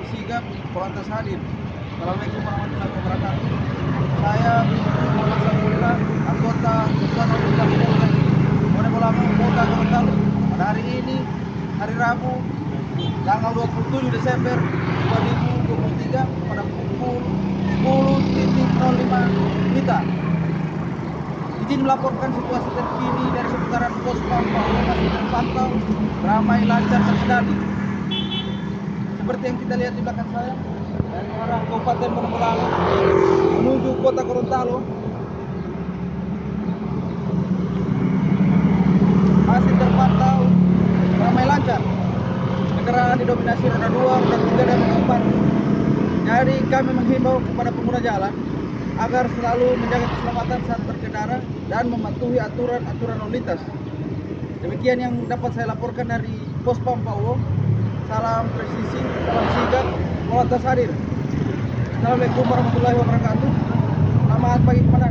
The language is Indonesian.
Sigap, Polantas hadir. Assalamualaikum warahmatullahi wabarakatuh. Saya Muhammad Sabullah, anggota Satuan Lalu Lintas Polres Kota Bolango, Kota Gorontalo. Pada hari ini, hari Rabu, tanggal 27 Desember 2023 pada pukul 10.05 WITA. Izin melaporkan situasi terkini dari seputaran pos Pampa masih terpantau ramai lancar terkendali. Seperti yang kita lihat di belakang saya, dari arah Kabupaten Bolango menuju Kota Gorontalo masih terpantau ramai lancar. Kendaraan didominasi roda 2, roda 3, dan roda 4. Jadi kami menghimbau kepada pengguna jalan agar selalu menjaga keselamatan saat berkendara dan mematuhi aturan lalu lintas. Demikian yang dapat saya laporkan dari Pos Pampauwo. Salam presisi, salam sigap, Polantas hadir. Assalamualaikum warahmatullahi wabarakatuh. Selamat pagi kepada